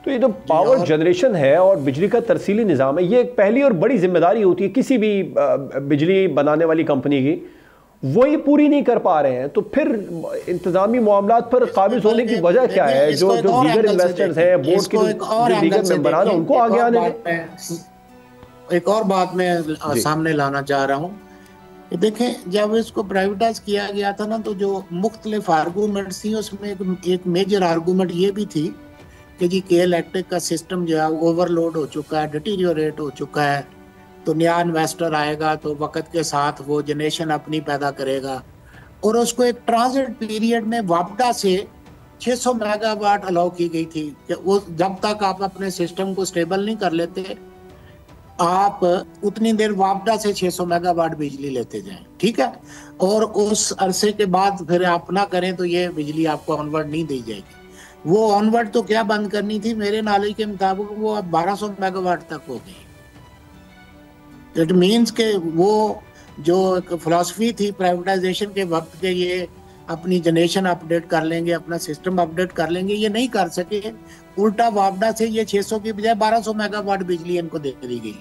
तो ये जो पावर जनरेशन है और बिजली का तरसीली निज़ाम है, ये एक पहली और बड़ी जिम्मेदारी होती है किसी भी बिजली बनाने वाली कंपनी की, वो ये पूरी नहीं कर पा रहे हैं। तो फिर इंतजामी मामलात पर काबिज होने की वजह क्या है? जो दीगर इन्वेस्टर्स हैं, बोर्ड के जो दीगर मेंबरान हैं, उनको आगे आने दें। एक और बात मैं सामने लाना चाह रहा हूँ। देखें, जब इसको प्राइवेटाइज किया गया था ना, तो जो मुख्तलिफ आर्गूमेंट्स थी, उसमें एक मेजर आर्गूमेंट ये भी थी कि जी के इलेक्ट्रिक का सिस्टम जो है ओवरलोड हो चुका है, डिटीरियोरेट हो चुका है, तो नया इन्वेस्टर आएगा तो वक्त के साथ वो जनरेशन अपनी पैदा करेगा, और उसको एक ट्रांजिट पीरियड में वापडा से 600 मेगावाट अलाउ की गई थी कि वो जब तक आप अपने सिस्टम को स्टेबल नहीं कर लेते, आप उतनी देर वापडा से 600 मेगावाट बिजली लेते जाएं, ठीक है। और उस अरसे के बाद फिर आप ना करें तो ये बिजली आपको ऑनवर्ड नहीं दी जाएगी। वो ऑनवर्ड तो क्या बंद करनी थी, मेरे नॉलेज के मुताबिक वो अब 1200 मेगावाट तक हो गई। इट मीन्स के वो जो एक फिलॉसफी थी प्राइवेटाइजेशन के वक्त के, ये अपनी जनरेशन अपडेट कर लेंगे, अपना सिस्टम अपडेट कर लेंगे, ये नहीं कर सके। उल्टा वापडा से ये 600 की बजाय 1200 मेगावाट बिजली इनको दे दी गई।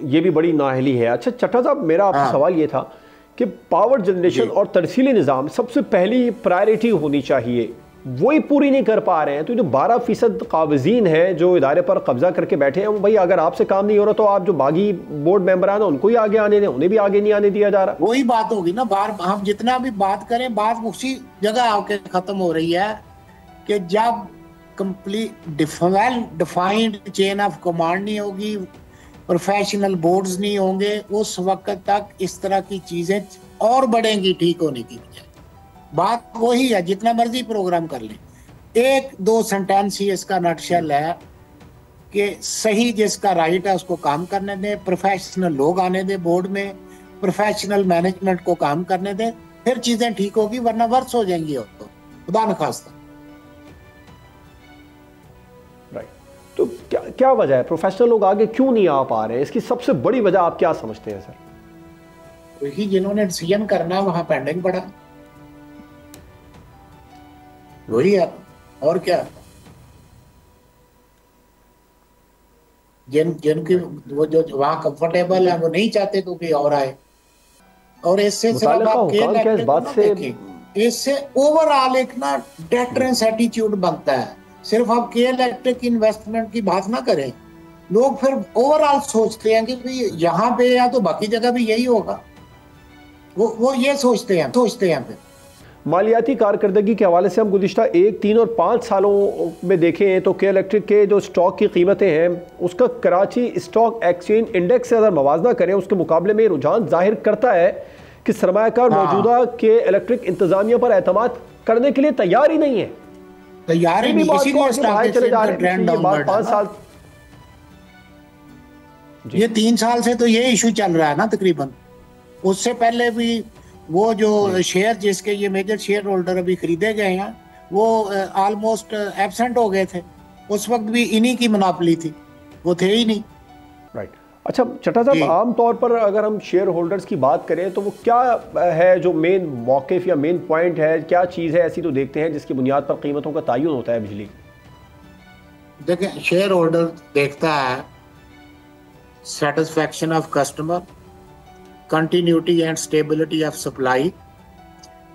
ये भी बड़ी नाअहली है। अच्छा चट्टा साहब, मेरा आपसे सवाल ये था कि पावर जनरेशन और तरसीली निज़ाम सबसे पहली प्रायोरिटी होनी चाहिए, वही पूरी नहीं कर पा रहे हैं। तो जो 12% काबिज़ीन है जो इदारे पर कब्जा करके बैठे हैं, वो भाई अगर आपसे काम नहीं हो रहा तो आप जो बागी बोर्ड मेंबरान हैं उनको ही आगे आने दें, उन्हें भी आगे नहीं आने दिया जा रहा। वही बात होगी ना, बार हम जितना भी बात करें, बात उसी जगह आके खत्म हो रही है कि जब complete well defined chain of command नहीं होगी, प्रोफेशनल बोर्ड्स नहीं होंगे, उस वक्त तक इस तरह की चीजें और बढ़ेंगी ठीक होने की बजाय। बात वही है, जितना मर्जी प्रोग्राम कर लें। एक दो सेंटेंस ही इसका नटशेल है कि सही जिसका राइट है उसको काम करने दें, प्रोफेशनल लोग आने दें बोर्ड में, प्रोफेशनल मैनेजमेंट को काम करने दें, फिर चीजें ठीक होगी, वरना वर्ष हो जाएंगी। और तो खुदा न खास्ता। राइट, तो क्या वजह है, प्रोफेशनल लोग आगे क्यों नहीं आ पा रहे हैं? इसकी सबसे बड़ी वजह आप क्या समझते हैं सर? वही जिन्होंने डिसीजन करना वहां पेंडिंग पड़ा, वही है और क्या। जिनकी वो जो वहां कंफर्टेबल है वो नहीं चाहते तो कोई और आए। और इससे सिर्फ आप इससे ओवरऑल एक ना डेटरेंस एटीट्यूड बनता है। सिर्फ आप के इलेक्ट्रिक इन्वेस्टमेंट की बात ना करें, लोग फिर ओवरऑल सोचते हैं कि भाई यहाँ पे या तो बाकी जगह भी यही होगा, वो ये सोचते हैं फिर। मालियाती कारकर्दगी के हवाले से हम गुज़िश्ता 1, 3 और 5 सालों में देखें तो के इलेक्ट्रिक के जो स्टॉक की कीमतें हैं, उसका कराची स्टॉक एक्सचेंज इंडेक्स से अगर मवाजना करें, उसके मुकाबले में रुझान जाहिर करता है कि सरमायाकार मौजूदा के इलेक्ट्रिक इंतजामिया पर एतमाद करने के लिए तैयार ही नहीं है। तैयार ही नहीं, इसीलिए चले जा रहे हैं 5 साल। ये 3 साल से तो ये इशू चल रहा है ना तकरीबन। उससे पहले भी वो जो शेयर जिसके ये मेजर शेयर होल्डर अभी खरीदे गए हैं, वो ऑलमोस्ट एब्सेंट हो गए थे। उस वक्त भी इन्हीं की मोनोपोली थी, वो थे ही नहीं। राइट। अच्छा चट्टा साहब, आमतौर पर अगर हम शेयर होल्डर्स की बात करें तो वो क्या है जो मेन मौक़िफ़ या मेन पॉइंट है, क्या चीज़ है ऐसी तो देखते हैं जिसकी बुनियाद पर कीमतों का तयन होता है बिजली? देखें, शेयर होल्डर देखता है satisfaction of customer, continuity and stability of supply.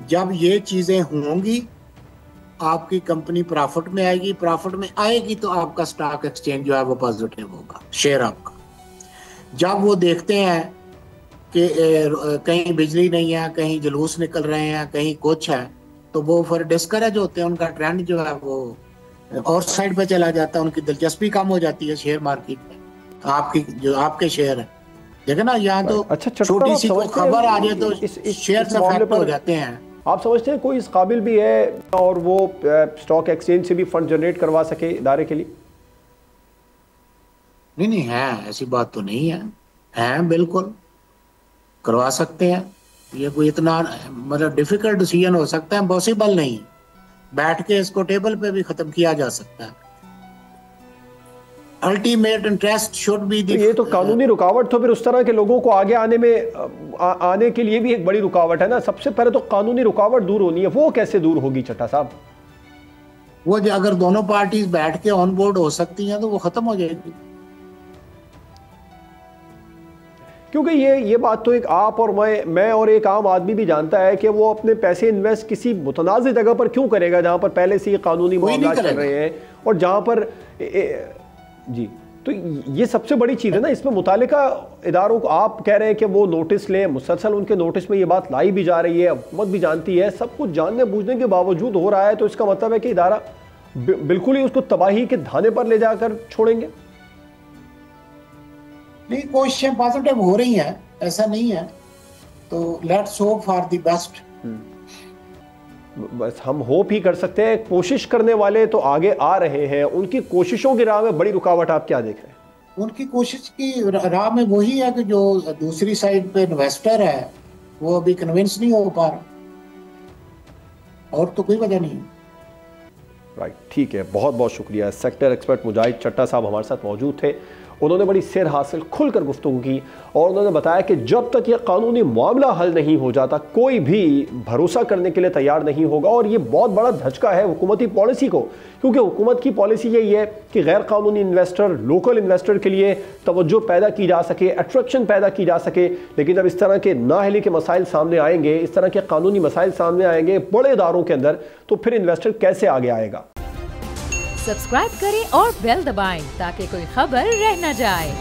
जब ये चीजें होंगी आपकी कंपनी प्रॉफिट में आएगी, प्रॉफिट में आएगी तो आपका स्टॉक एक्सचेंज जो है वो पॉजिटिव होगा, शेयर आपका। जब वो देखते हैं कि कहीं बिजली नहीं है, कहीं जुलूस निकल रहे हैं, कहीं कुछ है, तो वो फिर डिस्करेज होते हैं, उनका ट्रेंड जो है वो और साइड पे चला जाता है, उनकी दिलचस्पी कम हो जाती है शेयर मार्केट में। आपकी जो आपके शेयर है, देखे ना, यहाँ तो छोटी सी कोई खबर आ जाए तो शेयर से अफेक्ट हो जाते हैं। आप समझते हैं कोई इस काबिल भी है और वो स्टॉक एक्सचेंज से भी फंड जनरेट करवा सके इदारे के लिए? नहीं है, ऐसी बात तो नहीं है बिल्कुल करवा सकते हैं। ये कोई इतना मतलब डिफिकल्ट डिसीजन हो सकता है, पॉसिबल नहीं। बैठ के इसको टेबल पे भी खत्म किया जा सकता है। Ultimate interest should be. ये तो कानूनी रुकावट तो फिर उस तरह के लोगों को आगे आने में आने के लिए भी एक बड़ी रुकावट है ना। सबसे पहले तो कानूनी रुकावट दूर होनी है, वो कैसे दूर होगी चट्टा साहब? वो अगर दोनों पार्टीज बैठ के ऑन बोर्ड हो सकती हैं तो वो खत्म हो जाएगी। क्योंकि ये बात तो एक आप और मैं और एक आम आदमी भी जानता है कि वो अपने पैसे इन्वेस्ट किसी मुतनाज़ जगह पर क्यों करेगा जहां पर पहले से ही कानूनी मामला चल रहे हैं और जहां पर जी। तो ये सबसे बड़ी चीज़ है ना, इसमें मुतालिका इदारों को आप कह रहे हैं कि वो नोटिस लें, मुसलसल उनके नोटिस में ये बात लाई भी जा रही है, हुकूमत भी जानती है, सब कुछ जानने बूझने के बावजूद हो रहा है, तो इसका मतलब है कि इदारा बिल्कुल ही उसको तबाही के धाने पर ले जाकर छोड़ेंगे। नहीं, कोशिशें पॉजिटिव हो रही हैं, ऐसा नहीं है, तो let's hope for the best. बस हम होप ही कर सकते हैं। कोशिश करने वाले तो आगे आ रहे हैं, उनकी कोशिशों की राह में बड़ी रुकावट आप क्या देख रहे हैं? उनकी कोशिश की राह में वही है कि जो दूसरी साइड पे इन्वेस्टर है वो अभी कन्विंस नहीं हो पा रहा, और तो कोई वजह नहीं है। राइट, ठीक है, बहुत बहुत शुक्रिया। सेक्टर एक्सपर्ट मुजाहिद चट्टा साहब हमारे साथ मौजूद थे। उन्होंने बड़ी सिर हासिल खुलकर गुफ्तगू की और उन्होंने बताया कि जब तक ये कानूनी मामला हल नहीं हो जाता कोई भी भरोसा करने के लिए तैयार नहीं होगा। और ये बहुत बड़ा धचका है हुकूमती पॉलिसी को, क्योंकि हुकूमत की पॉलिसी यही है कि गैर कानूनी इन्वेस्टर, लोकल इन्वेस्टर के लिए तवज्जो पैदा की जा सके, अट्रैक्शन पैदा की जा सके। लेकिन जब इस तरह के नाअहली के मसाइल सामने आएंगे, इस तरह के कानूनी मसाइल सामने आएंगे बड़े इदारों के अंदर, तो फिर इन्वेस्टर कैसे आगे आएगा? सब्सक्राइब करें और बेल दबाएं ताकि कोई खबर रह न जाए।